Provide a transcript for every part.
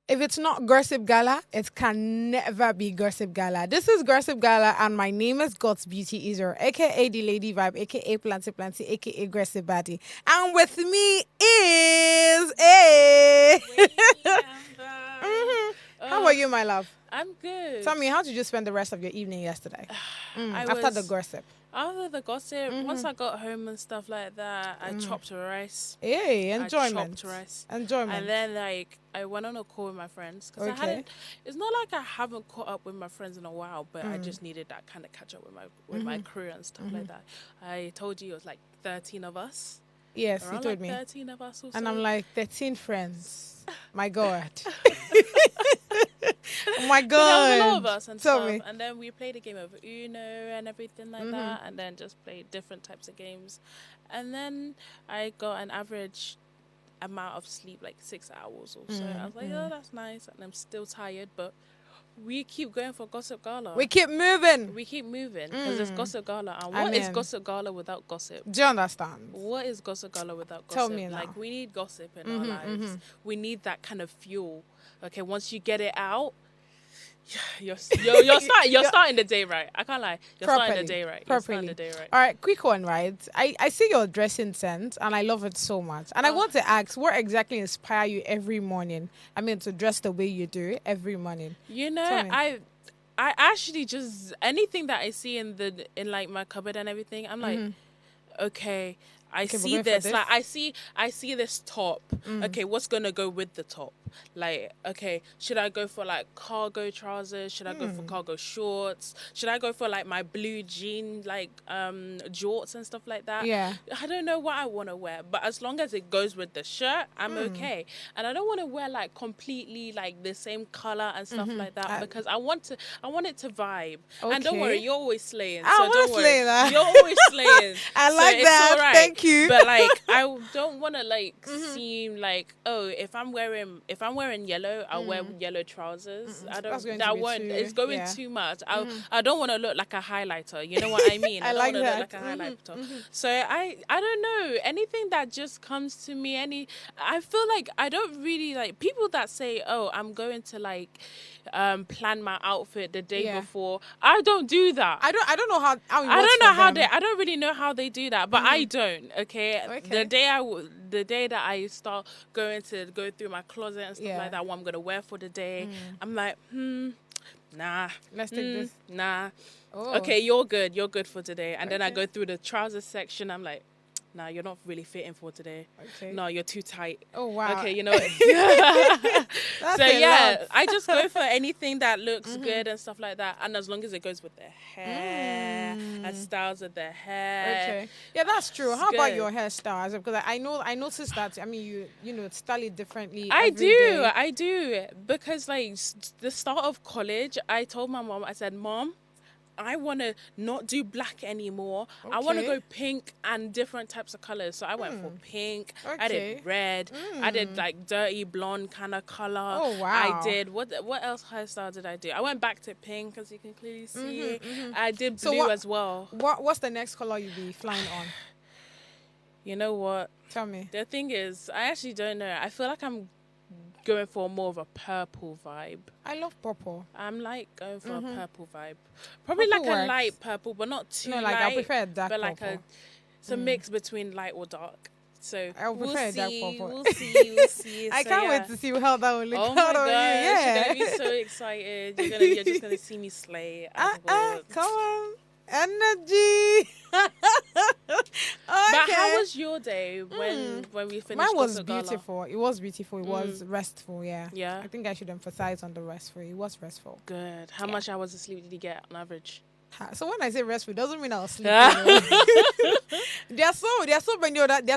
If it's not Gossip Gala, it can never be Gossip Gala. This is Gossip Gala, and my name is God's Beauty Eater, aka the Lady Vibe, aka Planty Planty, aka Aggressive Baddie. And with me is a. How are you, my love? I'm good. Tell me, how did you spend the rest of your evening yesterday? After the gossip. After the gossip, once I got home and stuff like that, I chopped rice. Hey, enjoyment. I chopped rice. Enjoyment. And then, I went on a call with my friends. Because it's not like I haven't caught up with my friends in a while, but I just needed that kind of catch up with my crew and stuff like that. I told you it was like 13 of us. Yes, Around you told me. 13 of us also. And I'm like, 13 friends. My God. Oh my God. But there was a lot of us and Tell stuff. me. And then we played a game of Uno and everything like that. And then just played different types of games. And then I got an average amount of sleep, like 6 hours or so. I was like, oh, that's nice. And I'm still tired, but we keep going for Gossip Gala. We keep moving. We keep moving because it's Gossip Gala. And what is Gossip Gala without gossip? Do you understand? What is Gossip Gala without gossip? Tell me now. Like, we need gossip in our lives. We need that kind of fuel. Okay, once you get it out, you're starting the day right. I can't lie. You're starting the day right. You're starting the day right. All right, quick one, right? I see your dressing sense and I love it so much. And I want to ask, what exactly inspires you every morning? I mean, to dress the way you do every morning. You know, I actually just anything that I see in like my cupboard and everything, I'm like, okay, I see this. Like I see this top. Okay, what's gonna go with the top? Like, okay, should I go for like cargo trousers? Should I go for cargo shorts? Should I go for like my blue jean like jorts and stuff like that? Yeah. I don't know what I want to wear, but as long as it goes with the shirt, I'm okay. And I don't want to wear like completely like the same color and stuff like that because I want it to vibe. Okay. And don't worry, you're always slaying. So don't worry. Slay that. You're always slaying. I like that. All right. Thank you. But like I don't want to like seem like, oh, if I'm wearing yellow, I'll wear yellow trousers. I don't. It's going too much. I don't want to look like a highlighter. You know what I mean? I don't want to look like a highlighter. So I don't know, anything that just comes to me. I feel like I don't really like people that say, oh, I'm going to like plan my outfit the day before. I don't do that. I don't know how I don't really know how they do that, but I don't. Okay. The day that I start go through my closet and stuff like that, what I'm gonna wear for the day, I'm like, nah. Let's take this. Nah. Oh. Okay, you're good for today. And then I go through the trousers section, I'm like, nah, you're not really fitting for today. Okay. No, you're too tight. Oh, wow. Okay, you know. So, I just go for anything that looks good and stuff like that. And as long as it goes with the hair and styles of the hair. Okay. Yeah, that's true. How about your hairstyles? Because I noticed that, I mean, you know, style it differently. I do. Because, like, the start of college, I told my mom, I said, Mom, I want to not do black anymore. Okay. I want to go pink and different types of colors. So I went for pink. Okay. I did red. I did like dirty blonde kind of color. Oh, wow. I did. What else hairstyle did I do? I went back to pink, as you can clearly see. I did blue as well. What's the next color you'll be flying on? You know what? Tell me. The thing is, I actually don't know. I feel like I'm going for more of a purple vibe. I love purple. I'm like going for a purple vibe. Probably purple like a light purple, but not too light. I prefer dark but purple. Like it's a mix between light or dark. So I'll prefer dark purple. We'll see. I can't wait to see how that will look. Oh my gosh, you're gonna be so excited. You're just gonna see me slay. Come on. Energy. But how was your day when we finished? Mine was beautiful. It was beautiful. It was restful. Yeah. I think I should emphasize on the restful. It was restful. Good. How much hours of sleep did you get on average? So when I say restful, it doesn't mean I was sleeping. There's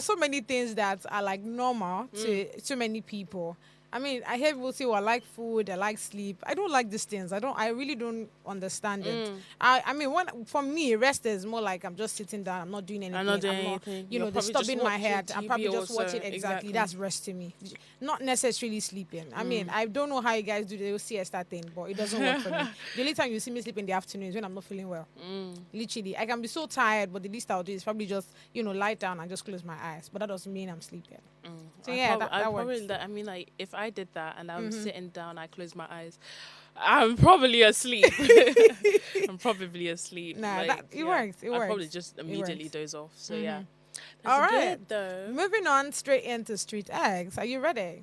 so many things that are like normal to too many people. I mean, I hear people say, "Oh, I like food, I like sleep." I don't like these things. I really don't understand it. I mean, for me, rest is more like I'm just sitting down. I'm not doing anything. I'm not, disturbing my head. I'm probably just watching. Exactly. That's rest to me. Not necessarily sleeping. I mean, I don't know how you guys do the siesta thing, but it doesn't work for me. The only time you see me sleep in the afternoon is when I'm not feeling well. Literally, I can be so tired, but the least I'll do is probably just lie down and just close my eyes. But that doesn't mean I'm sleeping. So yeah, that works. I mean, like if I I did that and I'm sitting down, I close my eyes, I'm probably asleep. I'm probably asleep. Nah, like, it works. It works. I'll probably just immediately doze off. So yeah. All right. Good, though. Moving on straight into street eggs. Are you ready?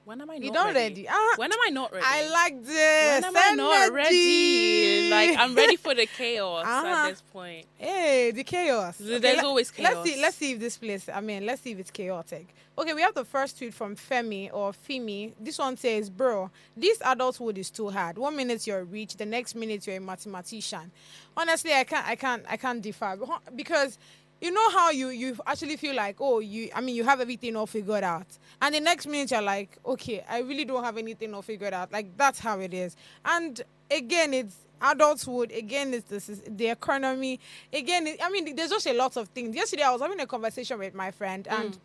When am I not you don't ready? When am I not ready? I like this. When am I not ready? Like, I'm ready for the chaos at this point. Hey, the chaos. There's always chaos. Let's see if this place, let's see if it's chaotic. Okay, we have the first tweet from Femi or Femi. This one says, bro, this adulthood is too hard. 1 minute you're rich, the next minute you're a mathematician. Honestly, I can't differ because you know how you actually feel like, oh, you have everything all figured out. And the next minute you're like, okay, I really don't have anything all figured out. Like, that's how it is. And again, it's adulthood. Again, it's the economy. Again, there's just a lot of things. Yesterday, I was having a conversation with my friend and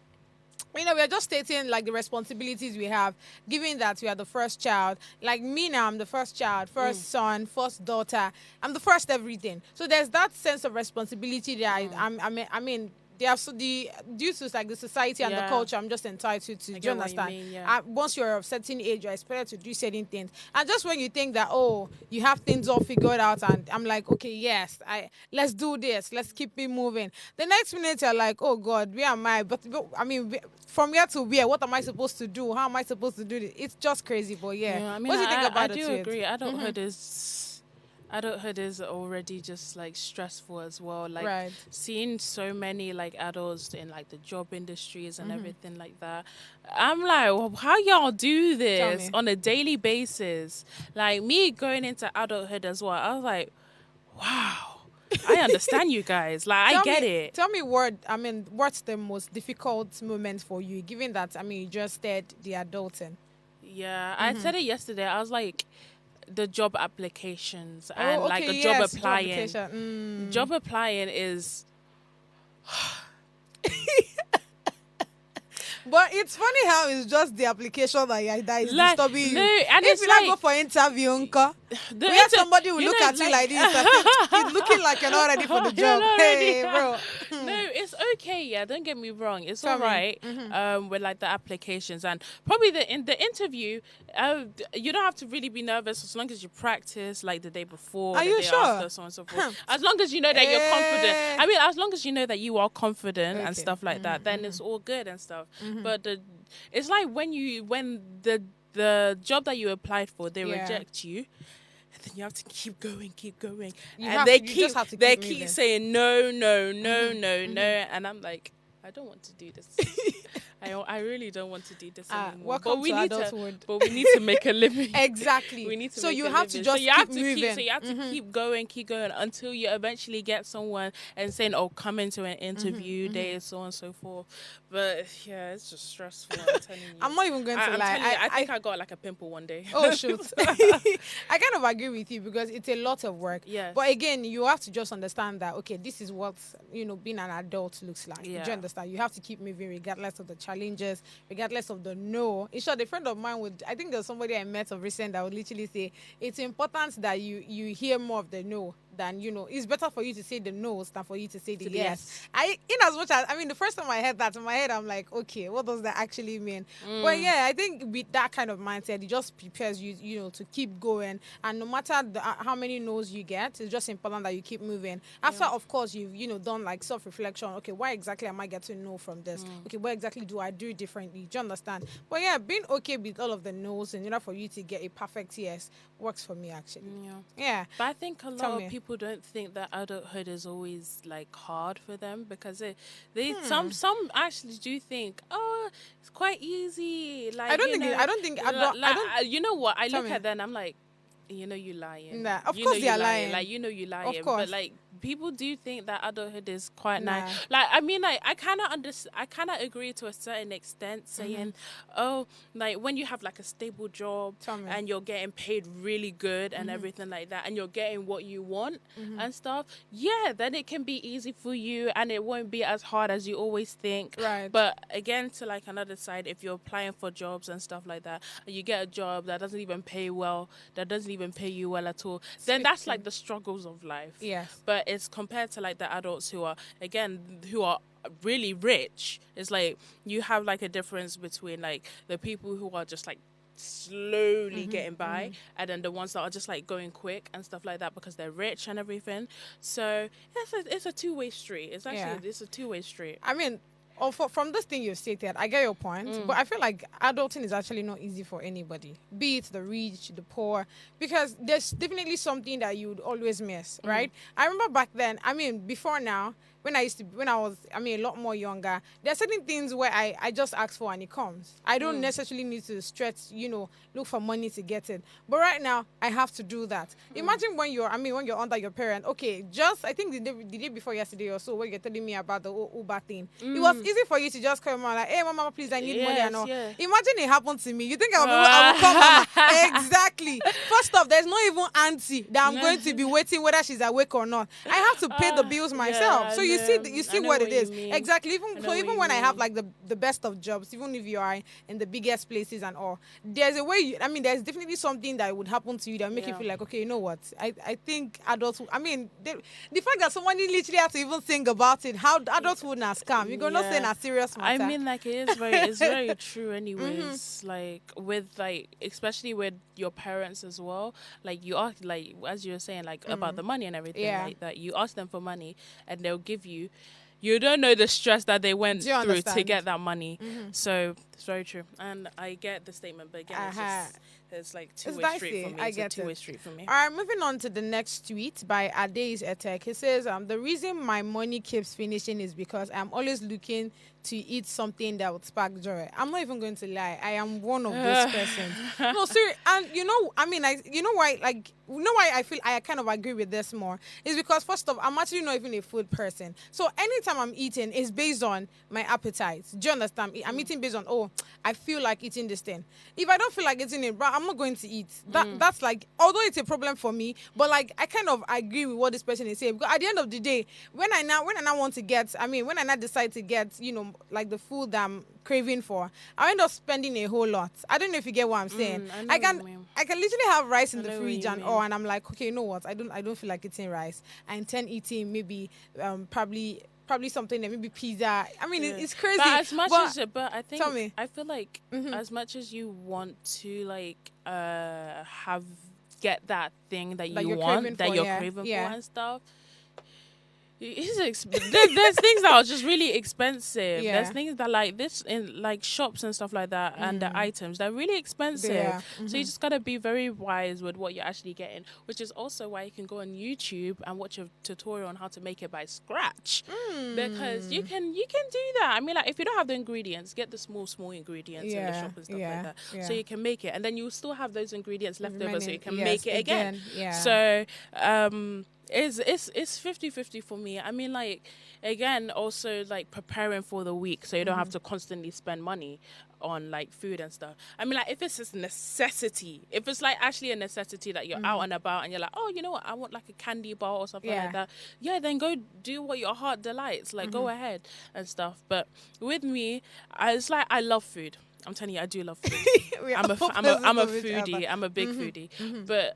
we are just stating like the responsibilities we have, given that we are the first child. Like me now, I'm the first child, first son, first daughter. I'm the first everything. So there's that sense of responsibility that due to like the society and the culture, I'm just entitled to. Do you understand? Once you're of a certain age, you're expected to do certain things. And just when you think that, oh, you have things all figured out, and I'm like, okay, yes, let's do this, let's keep it moving. The next minute, you're like, oh God, where am I? But from here to where? What am I supposed to do? How am I supposed to do this? It's just crazy, but what do you think about it? I do agree. Adulthood is already just like stressful as well. Like seeing so many like adults in like the job industries and everything like that. I'm like, well, how y'all do this on a daily basis? Like me going into adulthood as well. I was like, wow. I understand you guys. Like, I get it. Tell me what's the most difficult moment for you, given that, you just said the adulting? Yeah, I said it yesterday. I was like, the job applications and job applying. Job applying is... But it's funny how it's just the application that is disturbing you. And if you go for interview, where somebody will look at you like this, it's looking like you're not ready for the job. Hey, bro. No, it's okay. Yeah, don't get me wrong. It's all right with like the applications and probably in the interview. You don't have to really be nervous as long as you practice like the day before. Are you sure? After, so on and so forth. As long as you know that you're confident. As long as you know that you are confident and stuff like that, then it's all good and stuff. But it's like when the job that you applied for, they reject you. And then you have to keep going. And they keep saying no. And I'm like, I don't want to do this. I really don't want to do this anymore. But we need to make a living. Exactly. We need to. So you have to just keep moving. So you have to keep going until you eventually get someone and saying, "Oh, come into an interview day," so on and so forth. But yeah, it's just stressful. I'm telling you. I'm not even going to lie. I think I got like a pimple one day. Oh shoot! I kind of agree with you because it's a lot of work. Yes. But again, you have to just understand that this is what being an adult looks like. Yeah. Do you understand? You have to keep moving regardless of the challenges, regardless of the no. In short, a friend of mine I think there's somebody I met of recent that would literally say it's important that you hear more of the no than it's better for you to say the no's than for you to say the yes. In as much as the first time I heard that in my head, I'm like, okay, what does that actually mean? But yeah, I think with that kind of mindset, it just prepares you to keep going, and no matter how many no's you get, it's just important that you keep moving. After, of course, you've done like self-reflection. Okay, why exactly am I getting no from this? Okay, what exactly do I do differently? Do you understand? But yeah, being okay with all of the no's in order for you to get a perfect yes works for me actually. Yeah. But I think a lot of people don't think that adulthood is always like hard for them because some actually do think, oh, it's quite easy. Like I don't think you know what? I look at them and I'm like, you lying. Nah, of course you're lying. Like you lying. Of course. But like people do think that adulthood is quite nice. Like I kind of agree to a certain extent, saying, oh, like when you have like a stable job and you're getting paid really good and everything like that, and you're getting what you want and stuff. Yeah, then it can be easy for you, and it won't be as hard as you always think. Right. But again, to like another side, if you're applying for jobs and stuff like that, and you get a job that doesn't even pay well, that doesn't even pay you well at all, then that's like the struggles of life. Yes. But but it's compared to like the adults who are really rich. It's like you have like a difference between like the people who are just like slowly getting by, and then the ones that are just like going quick and stuff like that because they're rich and everything. So it's a two-way street. It's actually it's a two-way street. I mean, from this thing you've stated, I get your point, but I feel like adulting is actually not easy for anybody, be it the rich, the poor, because there's definitely something that you would always miss, right? I remember back then, I mean, before now, when I was a lot more younger, there are certain things where I just ask for and it comes. I don't necessarily need to stretch, look for money to get it. But right now, I have to do that. Imagine when you're under your parent. Okay, just I think the day before yesterday or so, where you're telling me about the Uber thing, it was easy for you to just come on like, hey, mama, please, I need money and all. Yeah. Imagine it happened to me. You think I will call mama? Exactly. First off, there's not even auntie that I'm going to be waiting whether she's awake or not. I have to pay the bills myself. So you see what it is. Exactly. Even when I have like the best of jobs, even if you are in the biggest places and all, there's a way. There's definitely something that would happen to you that make you feel like, okay, you know what? I think adults. The fact that somebody literally has to even think about it, how adulthood has come. You're gonna say a serious matter. I mean, like it's very true. Anyways, like with especially with your parents as well. Like you ask, like as you were saying, like about the money and everything like that. You ask them for money and they'll give you don't know the stress that they went through to get that money. So it's very true, and I get the statement, but again it's like two-way street for me. It's a two-way street for me. All right, moving on to the next tweet by Ades Etek. He says, the reason my money keeps finishing is because I'm always looking to eat something that would spark joy. I'm not even going to lie. I am one of those persons. No, seriously. And you know why I feel I kind of agree with this more is because first off, I'm actually not even a food person. So anytime I'm eating, it's based on my appetite. Do you understand? I'm eating based on, I feel like eating this thing. If I don't feel like eating it, bro, I'm not going to eat. That's like, although it's a problem for me, but like I kind of agree with what this person is saying. Because at the end of the day, when I now want to get, when I now decide to get, like the food that I'm craving for, I end up spending a whole lot. I don't know if you get what I'm saying. I can literally have rice in the fridge and all, and I'm like, okay, you know what? I don't feel like eating rice. I intend eating maybe probably something that maybe pizza. It's crazy. But I think tell me. I feel like as much as you want to like get that thing that you want, that you're craving for and stuff. There's things that are just really expensive. Yeah. There's things that like this in like shops and stuff like that, and the items they're really expensive. Yeah. So you just gotta be very wise with what you're actually getting, which is also why you can go on YouTube and watch a tutorial on how to make it by scratch, because you can do that. Like if you don't have the ingredients, get the small ingredients in the shop and stuff like that, so you can make it, and then you still have those ingredients left over, so you can make it again. Yeah. So it's 50-50 for me. Like again, also like preparing for the week, so you don't have to constantly spend money on like food and stuff. Like if it's a necessity, if it's like actually a necessity that you're out and about and you're like, oh, you know what, I want like a candy bar or something like that. Yeah, then go do what your heart delights. Like go ahead and stuff. But with me, it's like I love food. I'm telling you, I do love food. I'm a foodie. I'm a big foodie. But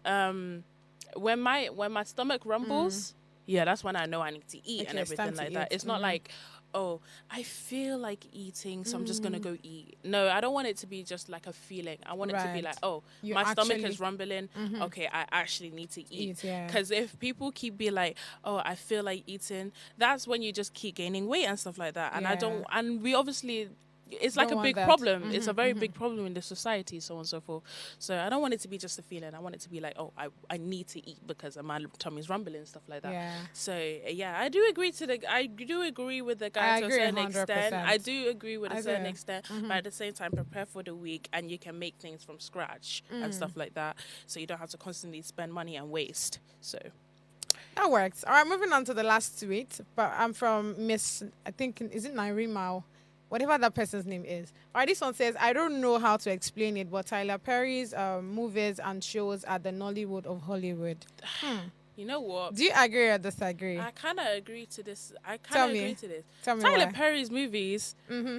when my stomach rumbles, that's when I know I need to eat and everything like that. It's not like, oh, I feel like eating, so I'm just gonna go eat. No, I don't want it to be just like a feeling. I want it to be like, oh, my stomach is rumbling. Okay, I actually need to eat. Because if people keep being like, oh, I feel like eating, that's when you just keep gaining weight and stuff like that. And and we obviously. It's like a big problem. It's a very big problem in the society, so on and so forth. So I don't want it to be just a feeling. I want it to be like, oh, I need to eat because my tummy's rumbling and stuff like that. Yeah. So I do agree with the guy to a certain 100%. Extent. I do agree with a certain extent, but at the same time, prepare for the week, and you can make things from scratch and stuff like that. So you don't have to constantly spend money and waste. So. That works. All right, moving on to the last tweet. But I'm from Miss, I think, is it Nairima? Whatever that person's name is. All right, this one says, I don't know how to explain it, but Tyler Perry's movies and shows are the Nollywood of Hollywood. You know what? Do you agree or disagree? I kind of agree to this. Tell me Tyler Perry's movies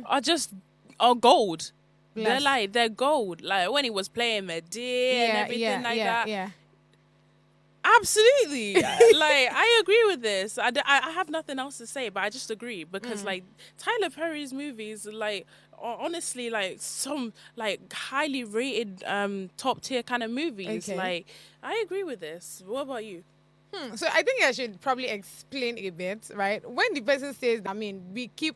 are gold. They're gold. Like when he was playing Medea and everything like that. Yeah. Absolutely. Like, I agree with this. I have nothing else to say, but I just agree because, like, Tyler Perry's movies, like, are honestly, like, some, like, highly rated, top tier kind of movies. Okay. Like, I agree with this. What about you? So I think I should probably explain a bit, right? When the person says, I mean, we keep.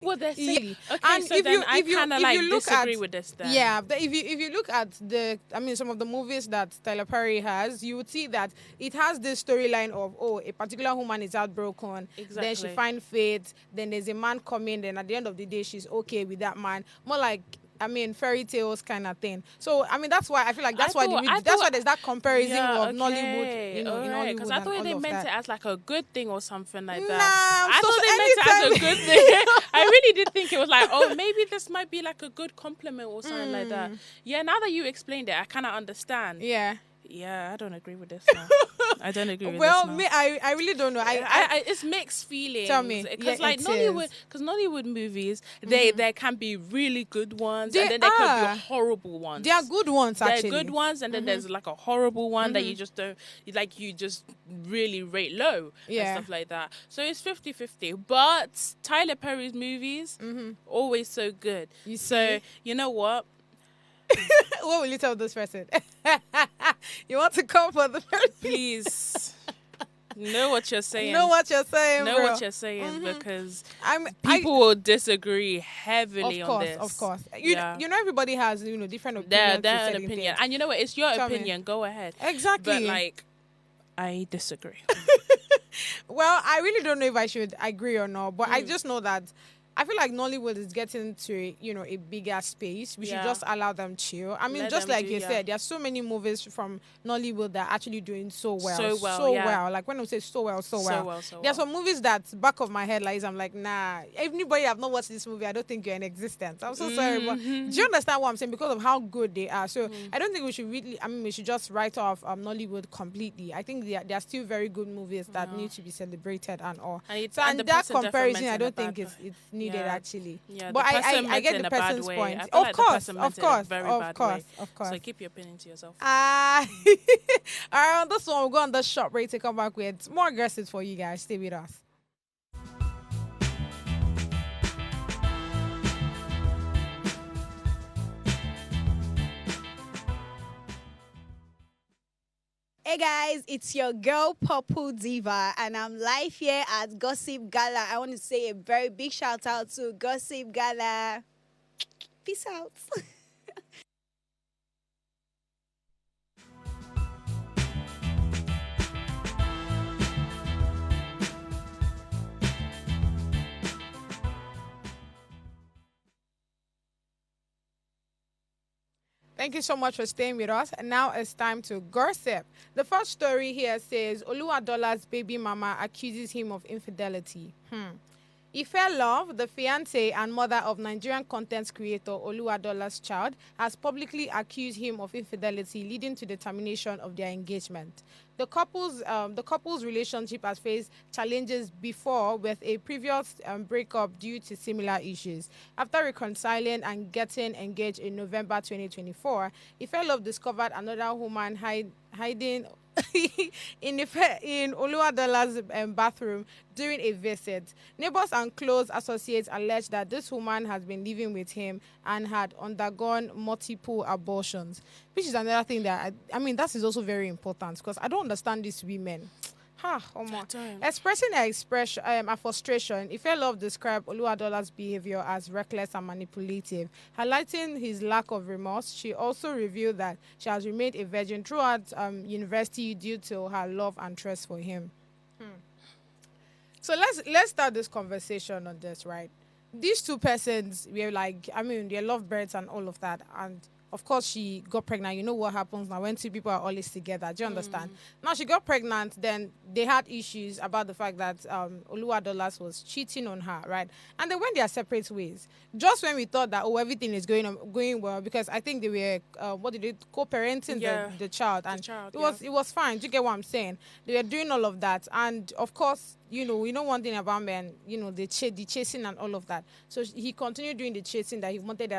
Well, they're saying, okay, and so then I kind of like disagree with this then. Yeah, but if you look at some of the movies that Tyler Perry has, you would see that it has this storyline of, oh, a particular woman is heartbroken, then she finds faith, then there's a man coming, then at the end of the day she's okay with that man. More like, I mean, fairy tales kind of thing. So, I mean, that's why I feel like that's why there's that comparison of Nollywood, in Nollywood. Because I thought they meant it as like a good thing or something like that. Nah, I thought they meant it as a good thing. I really did think it was like, oh, maybe this might be like a good compliment or something like that. Yeah, now that you explained it, I kind of understand. Yeah, I don't agree with this now. I don't agree with this now. Well, I really don't know. It's mixed feelings. Tell me. Because Nollywood movies, there can be really good ones, and then there can be horrible ones. They are good ones, actually. They're good ones, and then there's like a horrible one that you just don't, you just really rate low and stuff like that. So it's 50-50. But Tyler Perry's movies, always so good. So, you know what? What will you tell this person? You want to come for the person? Please. Know what you're saying. Know what you're saying, Know bro. what you're saying, because people will disagree heavily on this. Of course. You know, everybody has, different opinions. Their opinion. And you know what? It's your opinion. Go ahead. Exactly. But, I disagree. Well, I really don't know if I should agree or not, but I just know that I feel like Nollywood is getting to, a bigger space. We should just allow them chill. I mean, just like you said, there are so many movies from Nollywood that are actually doing so well. So well. Like, when I say so well. There are some movies that back of my head, I'm like, nah, anybody have not watched this movie, I don't think you're in existence. I'm so sorry, but do you understand what I'm saying? Because of how good they are. So I don't think we should we should just write off Nollywood completely. I think there are still very good movies that need to be celebrated and all. And that comparison, I don't think it's needed. Actually, but I get the person's point. Of course. So keep your opinion to yourself. All right, on this one, we'll go on the short break to come back with more aggressive for you guys. Stay with us. Hey guys, it's your girl Purple Diva, and I'm live here at Gossip Gala. I want to say a very big shout out to Gossip Gala. Peace out. Thank you so much for staying with us. And now it's time to gossip. The first story here says Oluwadolar's baby mama accuses him of infidelity. Ifeluv, the fiancé and mother of Nigerian content creator Oluwadolar's child, has publicly accused him of infidelity, leading to the termination of their engagement. The couple's relationship has faced challenges before, with a previous breakup due to similar issues. After reconciling and getting engaged in November 2024, Ifeluv discovered another woman hiding in Oluwadolar's bathroom during a visit. Neighbors and close associates allege that this woman has been living with him and had undergone multiple abortions, which is another thing that that is also very important, because I don't understand these women. Expressing her frustration, Ifeluv described Oluwadolar's behavior as reckless and manipulative. Highlighting his lack of remorse, she also revealed that she has remained a virgin throughout university due to her love and trust for him. So let's start this conversation on this, right? These two persons, they're lovebirds and all of that, and of course, she got pregnant. You know what happens now when two people are always together. Do you understand? Now, she got pregnant. Then they had issues about the fact that Oluwadolar's was cheating on her, right? And they went their separate ways. Just when we thought that, everything is going well, because I think they were, co-parenting the child. And it was fine. Do you get what I'm saying? They were doing all of that. And, of course, one thing about men, the chasing and all of that. So he continued doing the chasing, that he wanted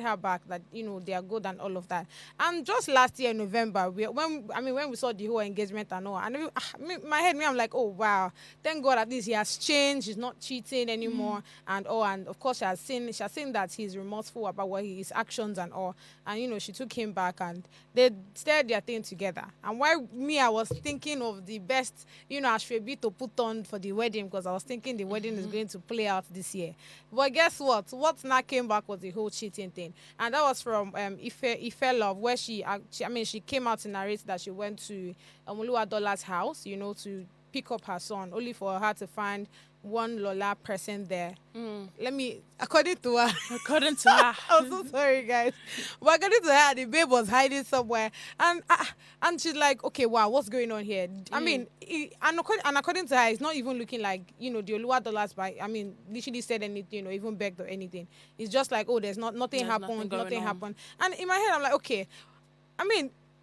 her back, that they are good and all of that. And just last year in November, when we saw the whole engagement and all, and my head, I'm like, oh wow, thank God at least he has changed. He's not cheating anymore, and of course she has seen that he's remorseful about his actions and all, and she took him back and they started their thing together. And while I was thinking of the best, Ashwebi to put on for the wedding, because I was thinking the wedding is going to play out this year. But guess what? What now came back was the whole cheating thing. And that was from Ifeluv, where she came out to narrate that she went to Oluwadolar's house, to pick up her son, only for her to find one Lola person there. According to her. I'm so sorry, guys. But according to her, the babe was hiding somewhere. And she's like, okay, wow, what's going on here? I mean, according to her, it's not even looking like, the Oluwadolarz, literally said anything or even begged or anything. It's just like, oh, nothing happened. And in my head, I'm like, okay,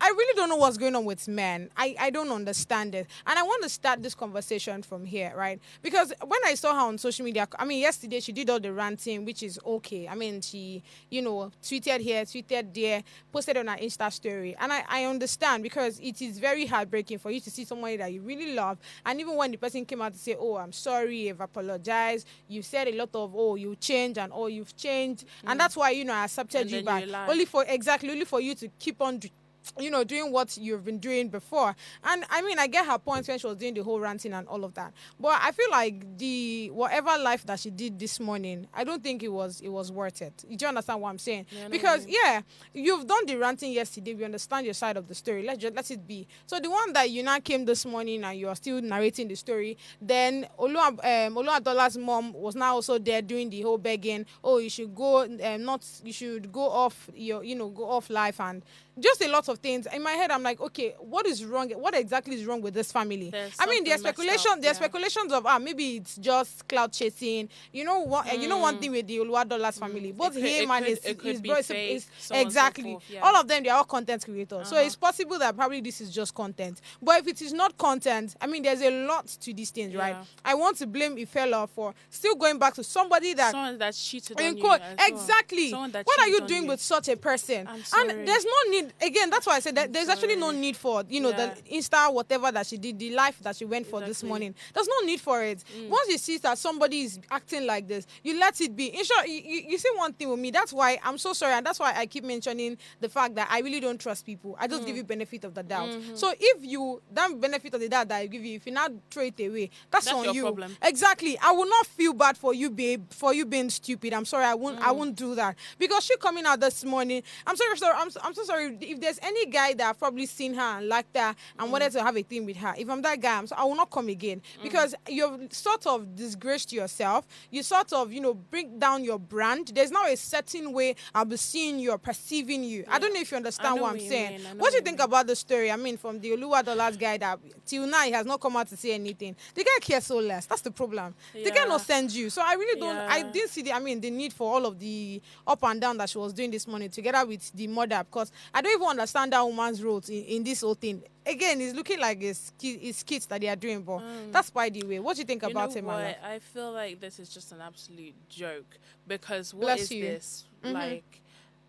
I really don't know what's going on with men. I don't understand it. And I want to start this conversation from here, right? Because when I saw her on social media, yesterday she did all the ranting, which is okay. She, tweeted here, tweeted there, posted on her Insta story. And I understand, because it is very heartbreaking for you to see somebody that you really love. And even when the person came out to say, oh, I'm sorry, I've apologized, you said a lot of, oh, you changed and oh, you've changed. And that's why, I accepted you back. Only for you to keep on doing what you've been doing before. And I get her points when she was doing the whole ranting and all of that. But I feel like the whatever life that she did this morning, I don't think it was worth it. You do understand what I'm saying? Yeah, because you've done the ranting yesterday. We understand your side of the story. Let it be. So the one that you now came this morning and you are still narrating the story, then Oluwadolarz's mom was now also there doing the whole begging. Oh, you should go, you should go off go off life, and just a lot of things. In my head, I'm like, okay, what is wrong? What exactly is wrong with this family? There's speculations of maybe it's just cloud chasing. One thing with the Oluwadolarz family, both him and his brother, exactly. All of them, they are all content creators. So it's possible that probably this is just content. But if it is not content, there's a lot to these things, right? I want to blame Ifeluv for still going back to someone that's cheated on you. Exactly. What are you doing with such a person? And there's no need. Again, that's why I said that there's actually no need for, the Insta, whatever that she did, the life that she went for this morning. There's no need for it. Once you see that somebody is acting like this, you let it be. In short, you see one thing with me, that's why I'm so sorry, and that's why I keep mentioning the fact that I really don't trust people. I just give you benefit of the doubt. So if that benefit of the doubt that I give you, if you now throw it away, that's on your you. Problem. Exactly. I will not feel bad for you, babe, for you being stupid. I'm sorry, I won't do that. Because she coming out this morning, I'm so sorry. If there's any guy that I've probably seen her and liked her and wanted to have a thing with her, if I'm that guy, I will not come again. Because you've sort of disgraced yourself. You sort of, bring down your brand. There's now a certain way I'll be seeing you or perceiving you. I don't know if you understand what I'm saying. What do you think about the story? From the Oluwadolarz guy that till now he has not come out to say anything. The guy cares so less. That's the problem. The guy not send you. So I really don't, I didn't see the need for all of the up and down that she was doing this morning together with the mother, because I don't even understand that woman's role in this whole thing. Again, it's looking like it's kids that they are doing, but that's by the way. What do you think about him? I feel like this is just an absolute joke, because what is this? Like,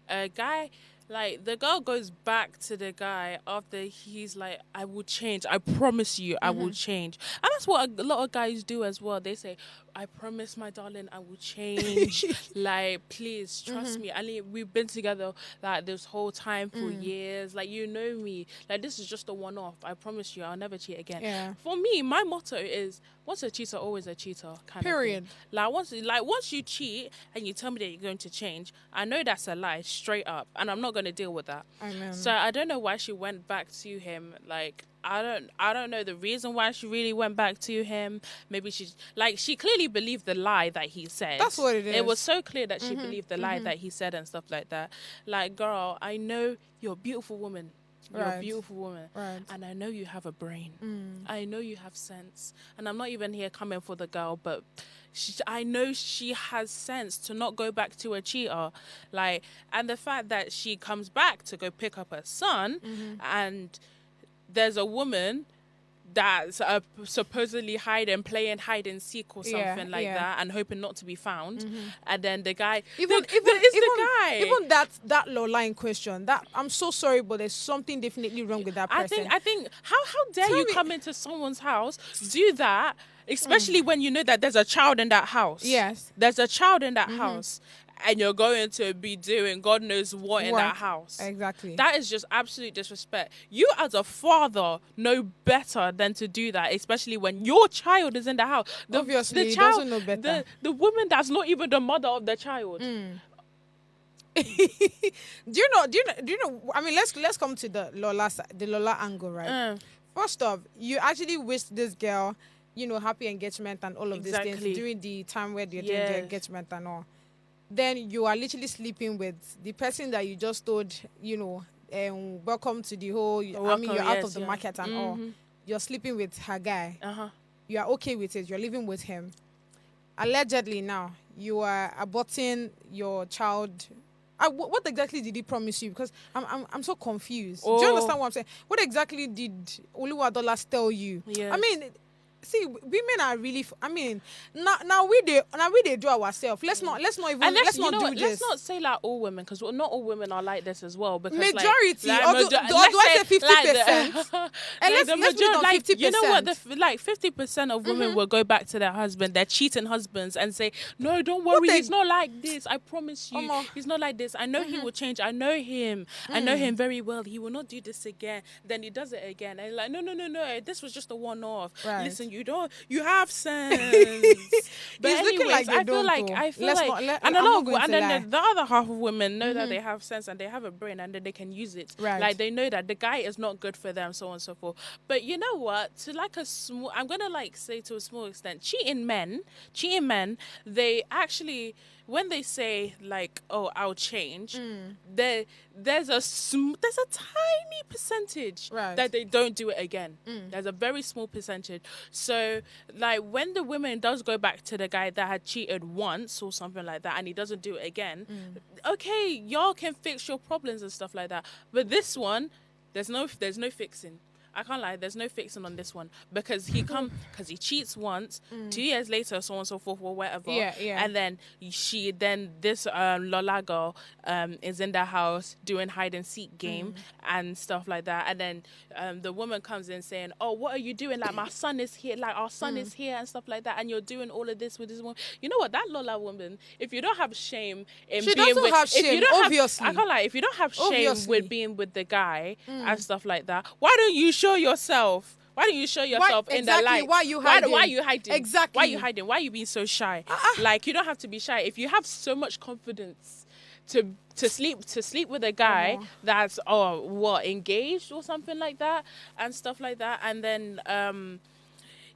a guy, like, the girl goes back to the guy after he's like, I will change. I promise you, I will change. And that's what a lot of guys do as well. They say, I promise, my darling, I will change. Like, please trust me. I mean, we've been together like this whole time for years. Like, you know me. Like, this is just a one-off. I promise you, I'll never cheat again. Yeah. For me, my motto is, once a cheater, always a cheater. Period. Like, once you cheat and you tell me that you're going to change, I know that's a lie, straight up, and I'm not going to deal with that. Amen. So I don't know why she went back to him. Like, I don't know the reason why she really went back to him. Maybe she clearly believed the lie that he said. That's what it is. It was so clear that she believed the lie that he said and stuff like that. Like, girl, I know you're a beautiful woman. You're a beautiful woman. Right. And I know you have a brain. I know you have sense. And I'm not even here coming for the girl, but I know she has sense to not go back to a cheater. Like, and the fact that she comes back to go pick up her son and there's a woman that's supposedly playing hide and seek or something that, and hoping not to be found. And then the guy, even the guy. Even that Lola in question, that I'm so sorry, but there's something definitely wrong with that person. I think how dare you come into someone's house, do that, especially when you know that there's a child in that house. Yes, there's a child in that house. And you're going to be doing God knows what in that house. Exactly. That is just absolute disrespect. You as a father know better than to do that, especially when your child is in the house. Obviously, the child doesn't know better. The woman that's not even the mother of the child. Do you know? I mean, let's come to the Lola angle, right? First off, you actually wish this girl, happy engagement and all of these things during the time where they're doing the engagement and all. Then you are literally sleeping with the person that you just told, welcome to the whole. You're out of the market and all. You're sleeping with her guy. You are okay with it. You're living with him. Allegedly, now you are aborting your child. What exactly did he promise you? Because I'm so confused. Do you understand what I'm saying? What exactly did Oluwadolarz tell you? Yes. I mean, see, women are really. Now we do ourselves. Let's not do this. Let's not say like all women, because not all women are like this as well. Because majority, do I say 50%? And let's put 50%. You know what? 50% of women will go back to their husband, their cheating husbands, and say, "No, don't worry, he's not like this. I promise you, he's not like this. I know he will change. I know him. I know him very well. He will not do this again." Then he does it again, and like, no. This was just a one-off. Right. Listen. You have sense. But anyways, I feel like the other half of women know that they have sense and they have a brain and that they can use it. Right. Like they know that the guy is not good for them, so on and so forth. But you know what? I'm gonna say to a small extent, cheating men, they actually, when they say like, "Oh, I'll change," there's a tiny percentage that they don't do it again. There's a very small percentage. So, like, when the woman does go back to the guy that had cheated once or something like that, and he doesn't do it again, okay, y'all can fix your problems and stuff like that. But this one, there's no fixing. I can't lie, there's no fixing on this one, because he cheats once, 2 years later, so on and so forth, or whatever. And then this Lola girl is in the house doing hide and seek game and stuff like that. And then the woman comes in saying, "Oh, what are you doing? Like, my son is here, like our son is here and stuff like that, and you're doing all of this with this woman." You know what? That Lola woman, if you don't have shame in she being doesn't with, have shame, obviously. I can't lie, if you don't have shame with being with the guy and stuff like that, why don't you show yourself? Why don't you show yourself in the light? Why are you hiding? Why are you hiding? Exactly. Why are you hiding? Why are you being so shy? Like, you don't have to be shy. If you have so much confidence to sleep with a guy that's engaged or something like that and stuff like that, and then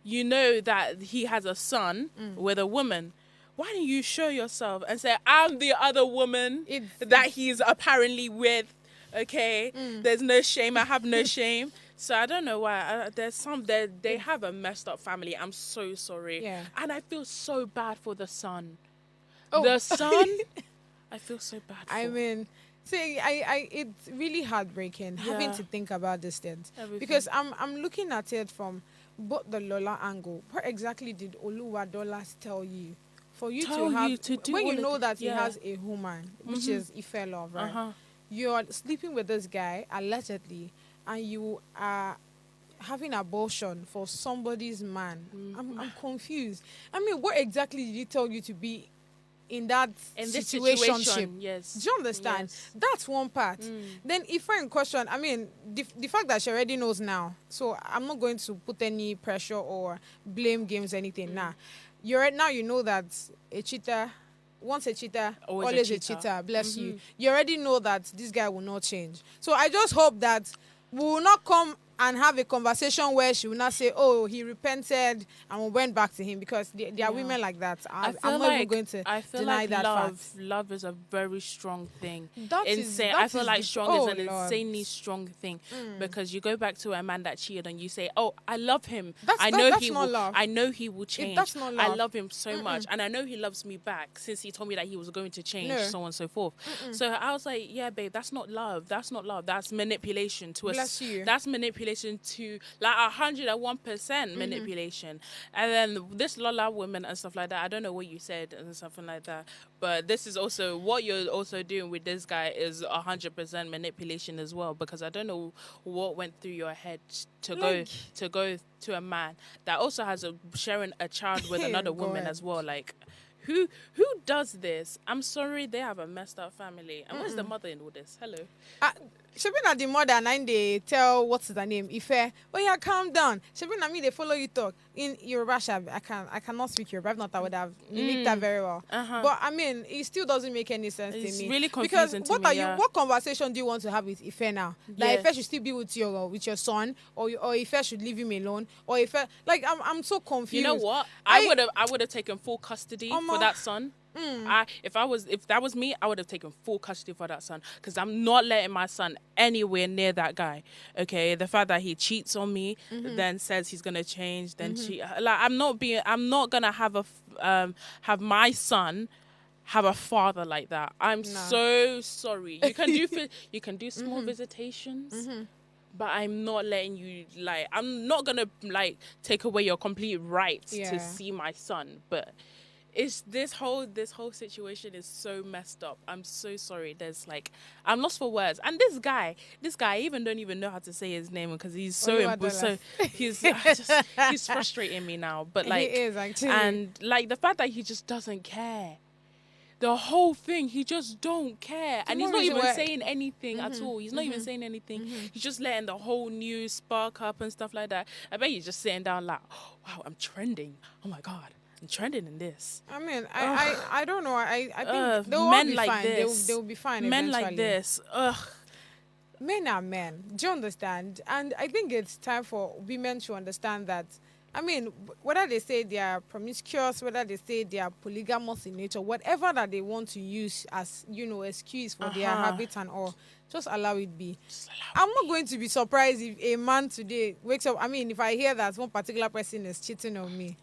you know that he has a son with a woman, why don't you show yourself and say, "I'm the other woman that he's apparently with"? Okay, there's no shame. I have no shame. So I don't know why. They have a messed up family. I'm so sorry. Yeah. And I feel so bad for the son. Oh. The son, I feel so bad for. I mean, see, it's really heartbreaking having to think about this things. Everything. Because I'm looking at it from both the Lola angle. What exactly did Oluwadolarz tell you? For you to do when you know that he has a woman, which is Ifeluv, right? You're sleeping with this guy, allegedly, and you are having abortion for somebody's man. I'm confused. I mean, what exactly did he tell you to be in that situationship? Yes. Do you understand? Yes. That's one part. Then if I'm in question, I mean, the fact that she already knows now, so I'm not going to put any pressure or blame games or anything. Now you know that a cheater, once a cheater, always a cheater. Bless you. You already know that this guy will not change. So I just hope that we will not come and have a conversation where she will not say, "Oh, he repented and we went back to him," because there are women like that. I'm not even going to deny that fact. Love is a very strong thing. I feel like strong is an insanely strong thing, because you go back to a man that cheated and you say, "Oh, I love him. I know he will change. That's not love. I love him so much, and I know he loves me back since he told me that he was going to change, so on and so forth." So I was like, "Yeah, babe, that's not love. That's not love. That's manipulation to us. That's manipulation manipulation to like 101% manipulation. And then this Lola woman and stuff like that, I don't know what you said and something like that, but this is also what you're also doing with this guy is 100% manipulation as well, because I don't know what went through your head to go to a man that also has sharing a child with another woman as well. Like, who does this? I'm sorry, they have a messed up family. And where's the mother in all this? Hello. She been at the mother and they tell what's her name, Ife. Oh yeah, calm down. She been at me, they follow you talk. In Yoruba, I cannot speak Yoruba. If not, I would have mimicked that very well. But I mean, it still doesn't make any sense to me. It's really confusing because to me. What conversation do you want to have with Ife now? That Ife should still be with your son, or Ife should leave him alone, or Ife, like I'm so confused. You know what? I would have taken full custody for that son. If that was me, I would have taken full custody for that son, because I'm not letting my son anywhere near that guy. Okay, the fact that he cheats on me, then says he's gonna change, then like I'm not gonna have my son have a father like that. I'm so sorry. You can do small visitations. But I'm not letting you, like, I'm not gonna like take away your complete rights to see my son, but it's this whole situation is so messed up. I'm so sorry. There's like, I'm lost for words. And this guy I even don't even know how to say his name, because he's he's frustrating me now. But like, he is actually, and like the fact that he just doesn't care. The whole thing, he just don't care. And he's not even saying anything at all. He's not even saying anything. He's just letting the whole news spark up and stuff like that. I bet he's just sitting down like, oh, wow, I'm trending. Oh my God, I'm trending in this. I mean, I don't know. I think they'll all be like fine. They'll be fine men eventually. like this. Ugh. Men are men. Do you understand? And I think it's time for women to understand that, I mean, whether they say they are promiscuous, whether they say they are polygamous in nature, whatever that they want to use as, excuse for their habits and all, just allow it be. I'm not going to be surprised if a man today wakes up, I mean, if I hear that one particular person is cheating on me.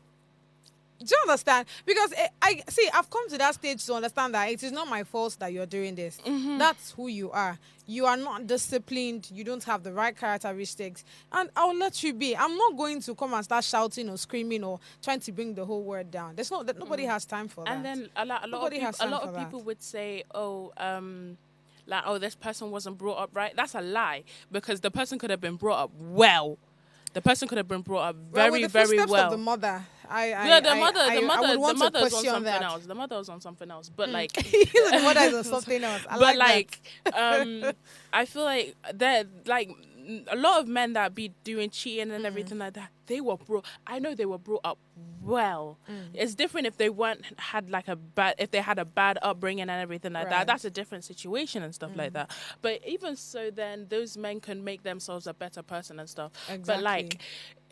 Do you understand? Because I've come to that stage to understand that it is not my fault that you're doing this. That's who you are. You are not disciplined. You don't have the right characteristics. And I'll let you be. I'm not going to come and start shouting or screaming or trying to bring the whole world down. Nobody has time for that. And then a lot of people would say, this person wasn't brought up right. That's a lie, because the person could have been brought up well. The person could have been brought up very, very well. Of the mother. The mother was on something that. else. The mother was on something else. But like the mother is on something else. I feel like that, like, a lot of men that be doing cheating and everything like that, they were brought up well. It's different if they had a bad upbringing and everything like that. That's a different situation and stuff like that. But even so, then those men can make themselves a better person and stuff. Exactly. But like,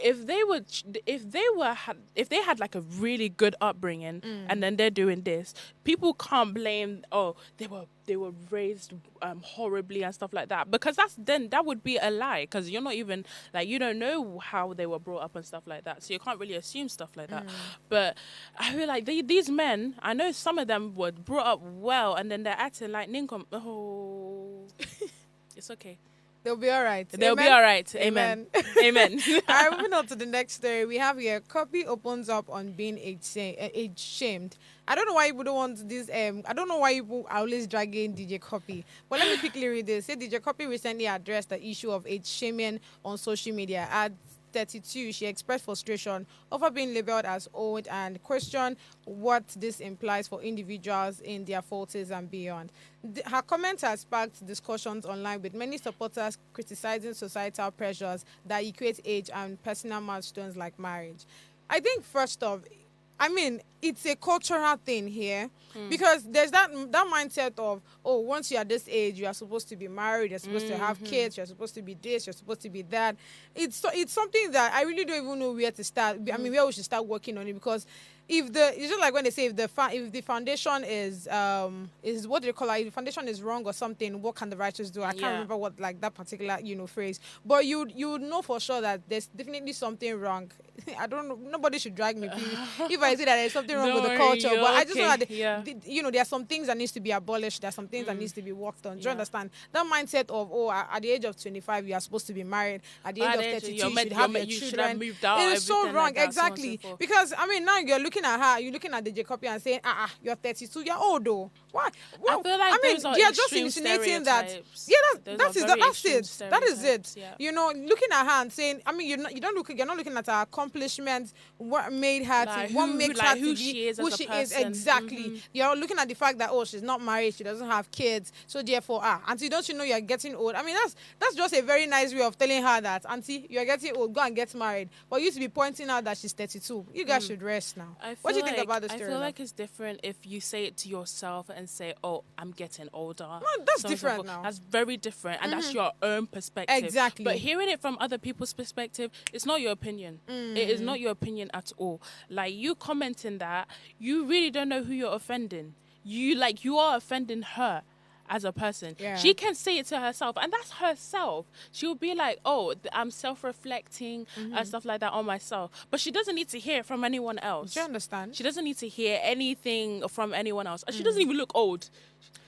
if they had like a really good upbringing and then they're doing this, people can't blame, they were raised horribly and stuff like that, because that would be a lie, because you're not even, like, you don't know how they were brought up and stuff like that, so you can't really assume stuff like that. But I feel like these men, I know some of them were brought up well and then they're acting like ninkum. It's okay. They'll be all right. They'll be all right. Amen. Amen. All right, moving on to the next story. We have here, copy opens up on being age shamed. I don't know why people don't want this. I don't know why people are always dragging DJ Copy. But let me quickly read this. Say DJ Copy recently addressed the issue of age shaming on social media. At 32, she expressed frustration over being labeled as old and questioned what this implies for individuals in their 40s and beyond. Her comment has sparked discussions online, with many supporters criticizing societal pressures that equate age and personal milestones like marriage. I think, first off, I mean, it's a cultural thing here, because there's that mindset of, once you're this age, you are supposed to be married, you're supposed to have kids, you're supposed to be this, you're supposed to be that. It's something that I really don't even know where to start. I mean, where we should start working on it, because if the it's just like when they say if the foundation is what do they call it? If the foundation is wrong or something, what can the righteous do? I can't remember what like that particular phrase, but you know for sure that there's definitely something wrong. I don't know. Nobody should drag me if I say that there's something wrong with the culture. But I just know that there are some things that needs to be abolished. There are some things that needs to be worked on. Do you understand that mindset of at the age of 25 you are supposed to be married, at the age of 32 you should have your children? Moved out, it is so wrong, like exactly. So because I mean now you're looking at her, you're looking at the Jacobian and saying, you're 32, you're old though. Why? Well, I feel like they're just insinuating that. Yeah, that's it. That is it. Yeah. You know, looking at her and saying, I mean, you're not looking at her accomplishments, what made her what makes her who she is who she is exactly. You're looking at the fact that she's not married, she doesn't have kids, so therefore auntie, don't you know you're getting old? I mean, that's just a very nice way of telling her that, auntie, you're getting old, go and get married. But you to be pointing out that she's 32. You guys should rest now. What do you think about this story? I feel like it's different if you say it to yourself and say, I'm getting older. No, that's different now. That's very different, and that's your own perspective. Exactly. But hearing it from other people's perspective, it's not your opinion. It is not your opinion at all. Like, you commenting that, you really don't know who you're offending. You are offending her as a person. Yeah. She can say it to herself, and that's herself. She'll be like, I'm self-reflecting and stuff like that on myself. But she doesn't need to hear it from anyone else. Do you understand? She doesn't need to hear anything from anyone else. And she doesn't even look old.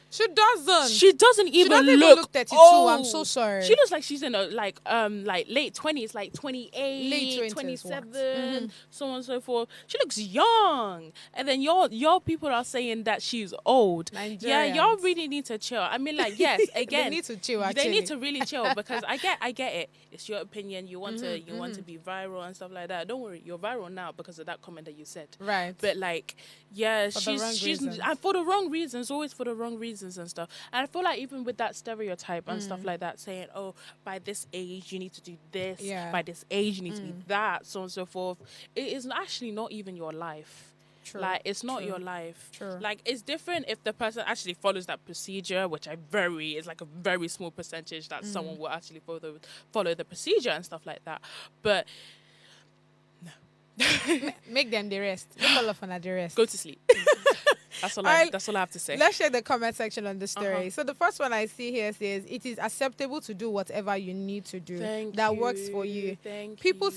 She doesn't. She doesn't even look 32. Old. I'm so sorry. She looks like she's in a late 20s, like 28, late 27, so on and so forth. She looks young. And then your people are saying that she's old. Nigerians. Yeah, y'all really need to chill. I mean, like, yes, again, they need to chill. Actually. They need to really chill, because I get it. It's your opinion. You want to be viral and stuff like that. Don't worry, you're viral now because of that comment that you said. Right. But like, yeah, she's for the wrong reasons. Always for the wrong reasons and stuff. And I feel like even with that stereotype and stuff like that, saying, by this age you need to do this, by this age you need to be that, so on and so forth, it is actually not even your life. True. Like, it's not your life. True. Like, it's different if the person actually follows that procedure, which is like a very small percentage that someone will actually follow the procedure and stuff like that. But no. Make them the rest. Make all of them the rest. Go to sleep. That's all I have to say. Let's check the comment section on the story. So the first one I see here says, it is acceptable to do whatever you need to do that works for you. People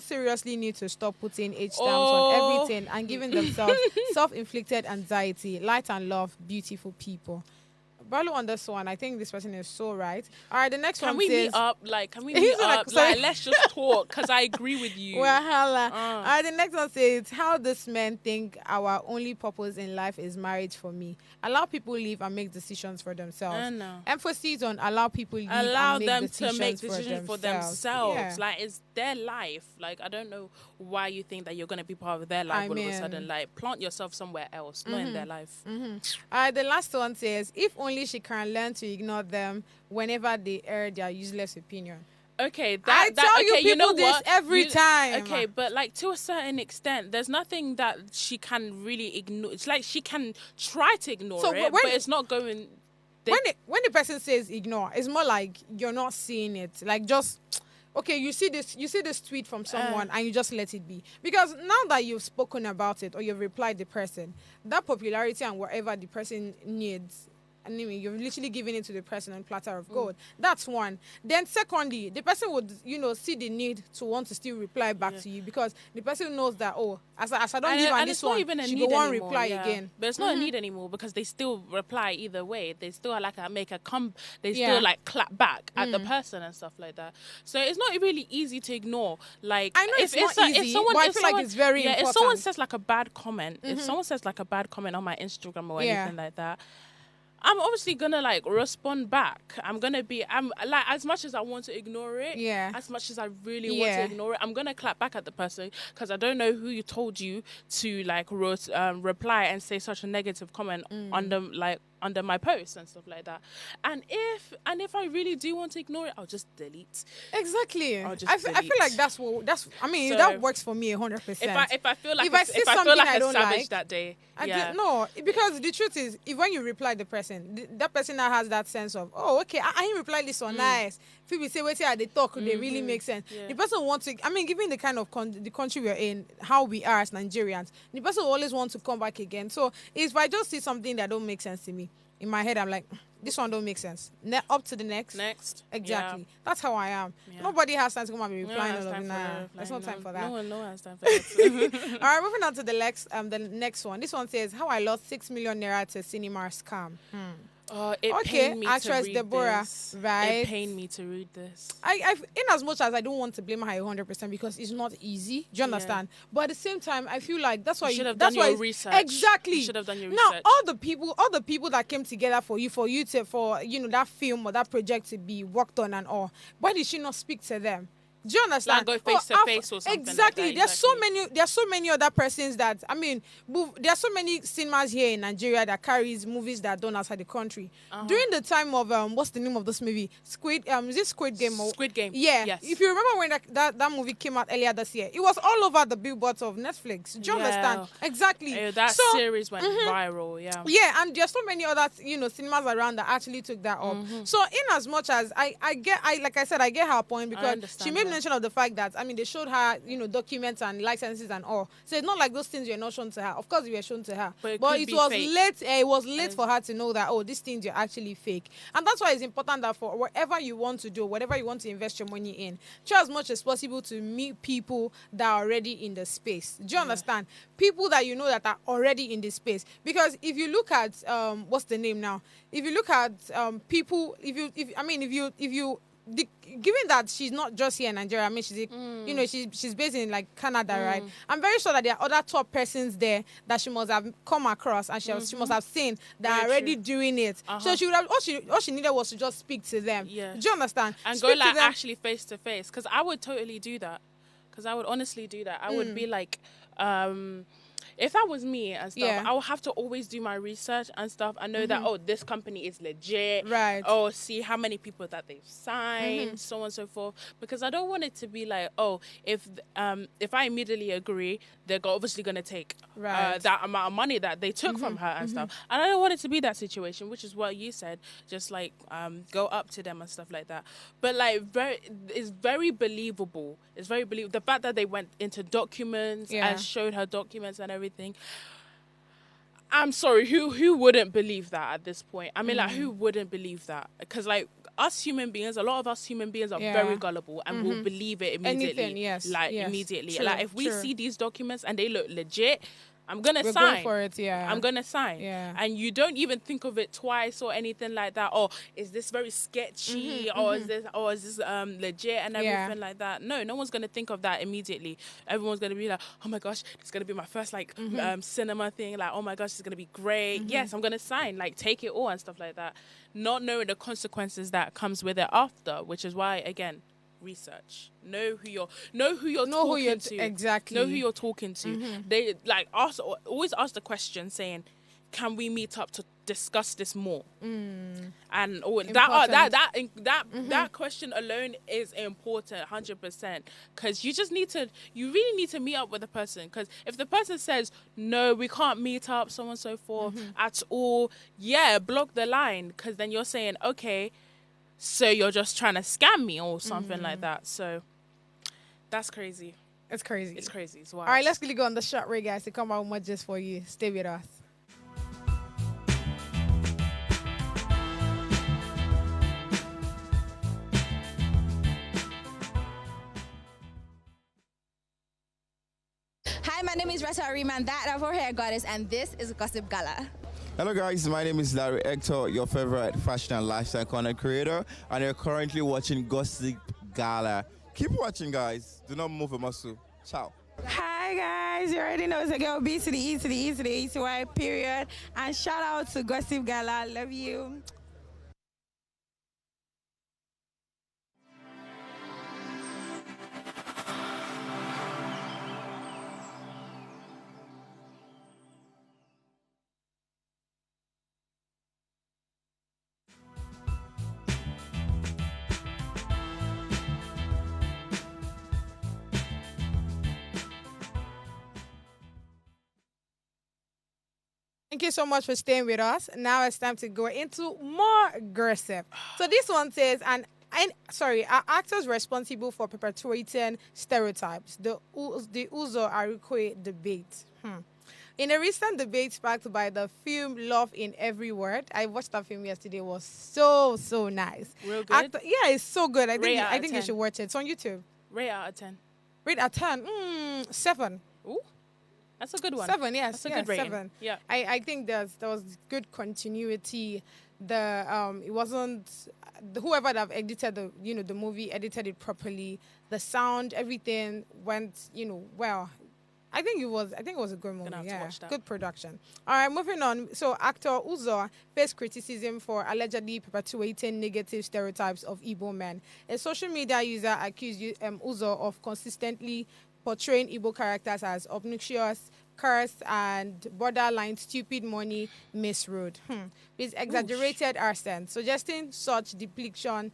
seriously need to stop putting age stamps on everything and giving themselves self-inflicted anxiety. Light and love, beautiful people. Balu on this one, I think this person is so right. All right, the next one says... Can we meet up? Like, let's just talk, because I agree with you. Well, hala. All right, the next one says, how this men think our only purpose in life is marriage for me. Allow people live and make decisions for themselves. Emphasis on allow people live and make decisions for themselves. Yeah. Like, it's their life. Like, I don't know why you think that you're going to be part of their life all of a sudden. Like, plant yourself somewhere else, not in their life. All right, the last one says, if only she can learn to ignore them whenever they air their useless opinion. Okay, I tell you people, you know this every time. Okay, but like, to a certain extent, there's nothing that she can really ignore. It's like she can try to ignore it, but it's not going. When the person says ignore, it's more like you're not seeing it. Like, just okay, you see this tweet from someone and you just let it be. Because now that you've spoken about it or you've replied the person, that popularity and whatever the person needs, anyway, you're literally giving it to the person on platter of gold. That's one. Then secondly, the person would, see the need to want to still reply back to you, because the person knows that, as I don't give her this one, she go on reply again. But it's not a need anymore, because they still reply either way. They still still like clap back at the person and stuff like that. So it's not really easy to ignore. Like, I know it's not easy, but I feel like it's very important. If someone says like a bad comment, on my Instagram or anything like that, I'm obviously gonna like respond back. I'm like, as much as I want to ignore it, as much as I really want to ignore it, I'm gonna clap back at the person, because I don't know who you told you to like reply and say such a negative comment on them, like under my posts and stuff like that. And if I really do want to ignore it, I'll just delete. Exactly. I feel like that's I mean, so that works for me 100%. If I feel like I don't savage like that day, no, because the truth is, if when you reply the person, that person now has that sense of, oh, okay, I reply this one nice. People say, wait, they talk, they really make sense. The person wants to, I mean, given the kind of the country we're in, how we are as Nigerians, the person will always want to come back again. So if I just see something that don't make sense to me, in my head, I'm like, this one don't make sense. Up to the next. Exactly. That's how I am. Nobody has time to come and be replying all of it. There's no time for that. No one has time for that. All right, moving on to the next one. This one says, how I lost 6 million naira to cinema scam. It pained me actress to read Deborah, this. right? It pained me to read this. In as much as I don't want to blame her 100% because it's not easy. Do you understand? But at the same time, I feel like that's why you should have done your research. Exactly. You should have done your now, research. all the people that came together for you to that film or that project to be worked on and all. Why did she not speak to them? Do you understand? Like go face to face or something. Exactly. Like that, There's so many other persons that, I mean, there are so many cinemas here in Nigeria that carries movies that are done outside the country. During the time of what's the name of this movie? Is it Squid Game? Squid Game. Yeah. Yes. If you remember when that movie came out earlier this year, it was all over the billboards of Netflix. Do you understand? Exactly. That series went viral. Yeah. Yeah, and there's so many other cinemas around that actually took that up. So in as much as I get her point, because she made mention of the fact that, I mean, they showed her documents and licenses and all. So it's not like those things were not shown to her. Of course, they were shown to her, but it was fake. Late. It was late for her to know that, oh, these things are actually fake. And that's why it's important that for whatever you want to do, whatever you want to invest your money in, try as much as possible to meet people that are already in the space. Do you understand? People that you know that are already in the space. Because if you look at what's the name now? If you look at people, given that she's not just here in Nigeria, I mean, she's based in like Canada, right? I'm very sure that there are other top persons there that she must have come across and she must have seen that are already doing it. So she would have all she needed was to just speak to them. Yeah. Do you understand? And go like actually face to face, because I would totally do that. Because I would honestly do that. I would be like, if that was me and stuff, I would have to always do my research and stuff. I know that, oh, this company is legit. Right. Oh, see how many people that they've signed, so on and so forth. Because I don't want it to be like, oh, if I immediately agree, they're obviously going to take that amount of money that they took from her and stuff. And I don't want it to be that situation, which is what you said. Just like go up to them and stuff like that. But like it's very believable. It's very believable. The fact that they went into documents and showed her documents and everything. I'm sorry, who wouldn't believe that at this point? I mean, like, who wouldn't believe that? Because, like, us human beings, a lot of us human beings are very gullible and will believe it immediately. Anything, immediately. True, like, if we see these documents and they look legit, I'm going to sign. We're going for it, I'm going to sign. Yeah. And you don't even think of it twice or anything like that. Or is this very sketchy? Or is this legit and everything like that? No one's going to think of that immediately. Everyone's going to be like, oh my gosh, it's going to be my first cinema thing. Like, oh my gosh, it's going to be great. Yes, I'm going to sign. Like, take it all and stuff like that. Not knowing the consequences that comes with it after, which is why, again, research. Know who you're talking to. Exactly. Know who you're talking to. They always ask the question saying, can we meet up to discuss this more? And that question alone is important, 100%, because you really need to meet up with the person. Because if the person says no, we can't meet up, so on and so forth at all, block the line, because then you're saying, okay, so you're just trying to scam me or something like that. So that's crazy. It's crazy. It's crazy. It's wild. All right, let's really go on the short break, guys, to come out with more just for you. Stay with us. Hi, my name is Rata Ariman, that of our hair goddess, and this is Gossip Gala. Hello guys, my name is Larry Hector, your favorite fashion and lifestyle content creator, and you're currently watching Gossip Gala. Keep watching, guys. Do not move a muscle. Ciao. Hi guys, you already know it's a girl B to the E to the E to the E to Y period. And shout out to Gossip Gala. Love you. Thank you so much for staying with us. Now it's time to go into more gossip. So this one says, are actors responsible for perpetuating stereotypes? The Uzo Arikwe debate. In a recent debate sparked by the film Love in Every Word, I watched that film yesterday. It was so nice. Real good? Yeah, it's so good. I think you should watch it. It's on YouTube. Rate out of 10. Rate out of 10? 7. Ooh, that's a good one. 7, yes. That's a good rating. 7. Yeah. I think there was good continuity. It wasn't whoever that edited the movie edited it properly. The sound, everything went well. I think it was a good movie. Yeah, good production. All right, moving on. So actor Uzo faced criticism for allegedly perpetuating negative stereotypes of Igbo men. A social media user accused Uzo of consistently portraying Igbo characters as obnoxious, cursed, and borderline stupid, money misruled. With exaggerated accent, suggesting such depiction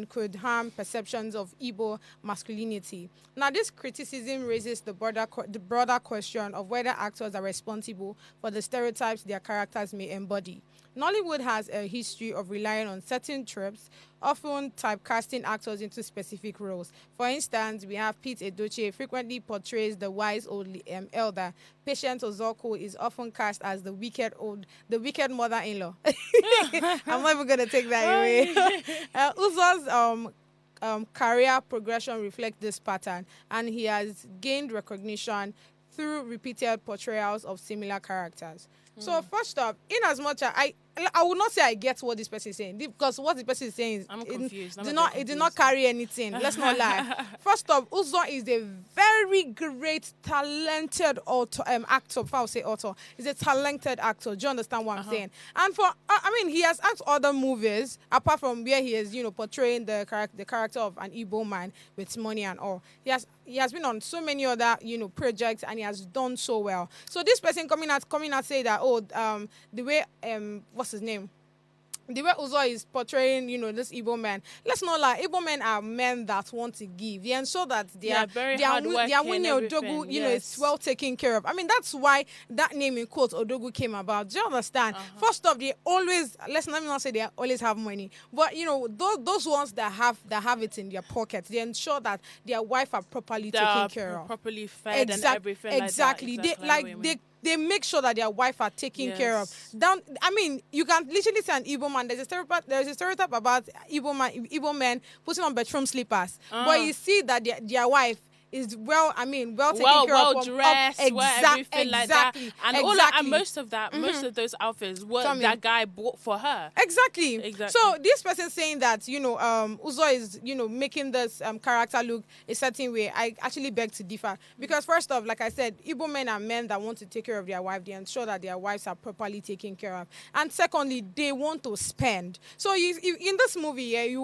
could harm perceptions of Igbo masculinity. Now, this criticism raises the broader question of whether actors are responsible for the stereotypes their characters may embody. Nollywood has a history of relying on certain tropes, often typecasting actors into specific roles. For instance, we have Pete Edochie frequently portrays the wise old elder. Patience Ozoko is often cast as the wicked mother-in-law. I'm not even gonna take that away. Uzo's career progression reflects this pattern, and he has gained recognition through repeated portrayals of similar characters. So first up, in as much as I would not say I get what this person is saying, because what the person is saying is I'm confused. It did not carry anything. Let's not lie. First off, Uzo is a very great, talented actor. If I would say author, he's a talented actor. Do you understand what I'm saying? And he has acted other movies apart from where he is, portraying the character of an Igbo man with money and all. He has been on so many other projects, and he has done so well. So this person coming out say that the way what's his name? The way Uzo is portraying, this Igbo man. Let's not lie, Igbo men are men that want to give. They ensure that their winning Odogu, is well taken care of. I mean, that's why that name in quotes Odogu came about. Do you understand? First off, they always, let me not say they always have money, but those ones that have it in their pockets, they ensure that their wife are properly taken care of, properly fed and everything. Exactly. They make sure that their wife are taken care of. You can literally say an Igbo man. There's a stereotype about Igbo men putting on bedroom slippers. But you see that their wife is well taken care of. Well dressed, everything like that. And most of those outfits, that guy bought for her. Exactly. So this person saying that, Uzo is, making this character look a certain way, I actually beg to differ. Because first off, like I said, Igbo men are men that want to take care of their wife. They ensure that their wives are properly taken care of. And secondly, they want to spend. So in this movie,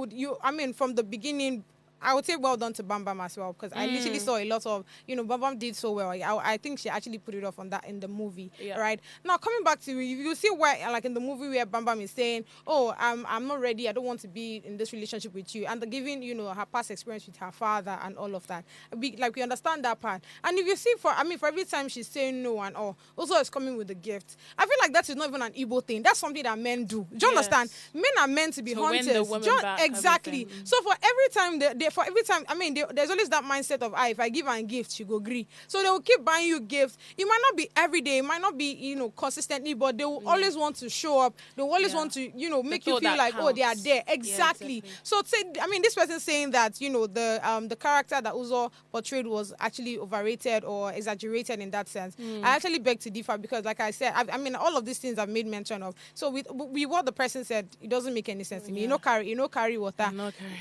from the beginning, I would say well done to Bam Bam as well, because I literally saw a lot of, Bam Bam did so well. I think she actually put it off on that in the movie, right? Now, coming back to, you see where, like in the movie where Bam Bam is saying, I'm not ready, I don't want to be in this relationship with you, and the giving, her past experience with her father and all of that. We understand that part. And if you see, for every time she's saying no and all, also is coming with a gift. I feel like that is not even an Igbo thing. That's something that men do. Do you understand? Men are meant to be hunters. Win the woman back, exactly. everything. So for every time, there's always that mindset of, if I give her a gift, she go agree. So they will keep buying you gifts. It might not be every day, it might not be, consistently, but they will always want to show up. They will always want to, make you feel like, they are there. Exactly. So this person saying that, the character that Uzo portrayed was actually overrated or exaggerated in that sense. I actually beg to differ, because like I said, all of these things I've made mention of. So with what the person said, it doesn't make any sense to me. Carry water.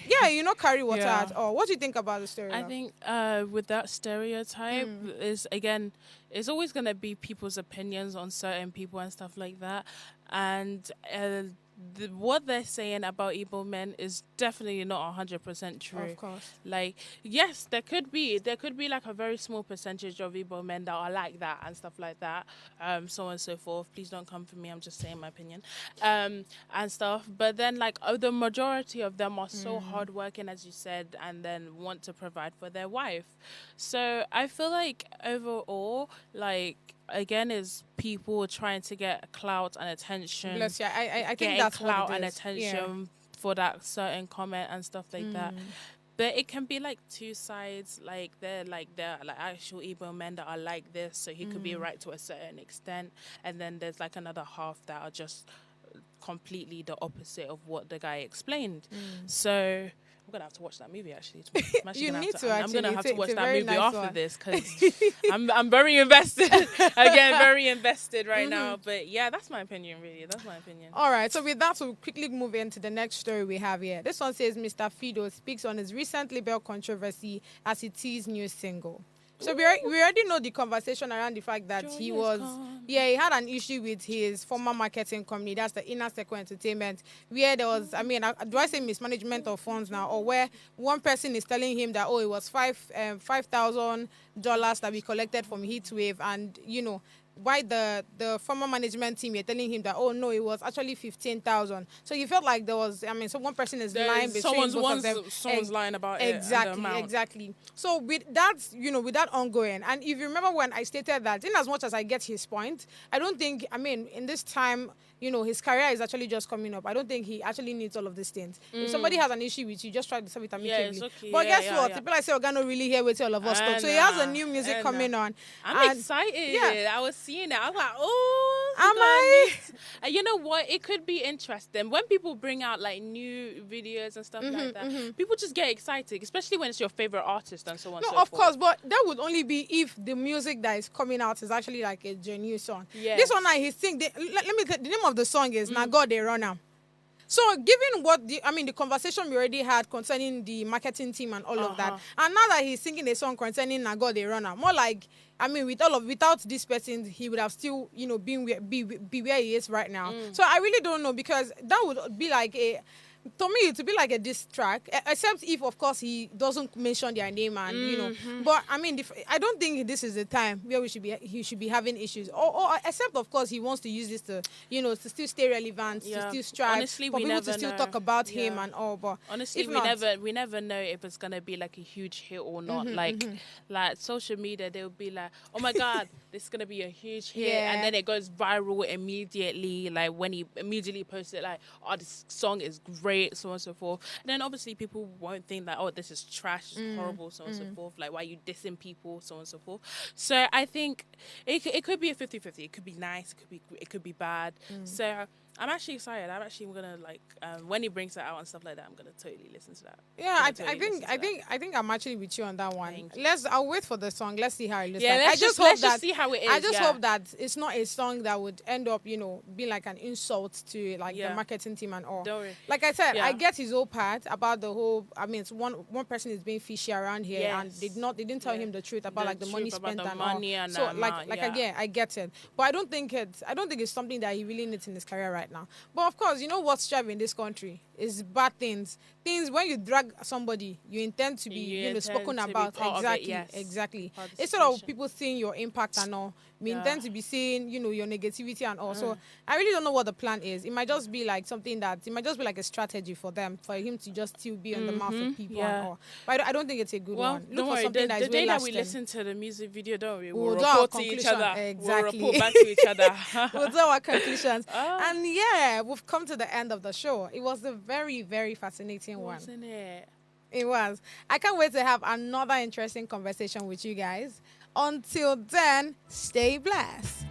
Yeah, carry water at all. What do you think about the stereotype? I think with that stereotype it's always going to be people's opinions on certain people and stuff like that. And what they're saying about Igbo men is definitely not 100% true. Of course. Like, yes, there could be like a very small percentage of Igbo men that are like that and stuff like that, so on and so forth. Please don't come for me, I'm just saying my opinion, and stuff. But then, like, the majority of them are so hardworking, as you said, and then want to provide for their wife. So I feel like overall, like, again is people trying to get clout and attention. Bless you. I think that's clout what it and is. attention for that certain comment and stuff like that. But it can be like two sides. Like they're actual evil men that are like this, so he could be right to a certain extent, and then there's like another half that are just completely the opposite of what the guy explained. So I'm gonna have to watch that movie actually. I'm gonna have to watch that movie after this because I'm very invested. Again, very invested right now. But yeah, that's my opinion. Really, that's my opinion. All right. So with that, we'll quickly move into the next story we have here. This one says Mr. Fido speaks on his recent label controversy as he teased new single. So we already know the conversation around the fact that he had an issue with his former marketing company, that's the Inner Circle Entertainment, where there was, do I say mismanagement of funds now, or where one person is telling him that, oh, it was $5,000 that we collected from Heatwave, and, why the former management team were telling him that, oh no, it was actually 15,000. So you felt like there was, so one person is lying between both of them. Someone's lying about Exactly. So with that, with that ongoing, and if you remember when I stated that, in as much as I get his point, I don't think, in this time, his career is actually just coming up. I don't think he actually needs all of these things. If somebody has an issue with you, just try to solve it amicably. Okay. But guess what? People like say, Organo really hear what all of us talk. So he has a new music coming on. I'm excited. Yeah. I was seeing it. I was like, oh. Am I? You know what? It could be interesting. When people bring out like new videos and stuff like that, people just get excited, especially when it's your favorite artist and so on. No, of course, but that would only be if the music that is coming out is actually like a genuine song. Yes. This one, he's singing. Let me tell the name of the song is "Na God They Run Am." So, given what the conversation we already had concerning the marketing team and all of that, and now that he's singing a song concerning "Na God They Run Am," more like, without this person, he would have still, been where he is right now. So I really don't know, because that would be like to me, to be like a diss track, except if, of course, he doesn't mention their name and, But, I don't think this is the time where he should be having issues. Or except, of course, he wants to use this to, to still stay relevant, to still strive, honestly, for people to still talk about him and all. But honestly, we never know if it's going to be like a huge hit or not. Like social media, they'll be like, oh my God, this is going to be a huge hit. Yeah. And then it goes viral immediately. Like when he immediately posts it, like, oh, this song is great, so on and so forth. And then obviously people won't think that, oh, this is trash, it's horrible, so on and so forth. Like, why are you dissing people, so on and so forth. So I think it could be a 50-50. It could be nice, it could be bad. So I'm actually excited. I'm actually gonna when he brings it out and stuff like that, I'm gonna totally listen to that. Yeah, I think I'm actually with you on that one. I'll wait for the song. Let's see how it looks. Yeah, like. let's just see how it is. I just hope that it's not a song that would end up, being like an insult to the marketing team and all. Don't worry. Like I said, I get his whole part about the whole. It's one person is being fishy around here, and they didn't tell him the truth about the money spent and all. So again, I get it, but I don't think it's something that he really needs in his career right now. But of course, what's driving this country is bad things. Things when you drag somebody, you intend to be spoken about. Exactly. Instead of people seeing your impact and all, we intend to be seeing your negativity and all. So I really don't know what the plan is. It might just be like something that it might just be like a strategy for him to just still be on the mouth of people and all. But I don't think it's a good one. Look for something that is the day that we lasting. listen to the music video, don't we? We'll report to each other. Exactly. We'll report back to each other. We'll do our conclusions. And yeah, we've come to the end of the show. It was a very, very fascinating one. Wasn't it? It was. I can't wait to have another interesting conversation with you guys. Until then, stay blessed.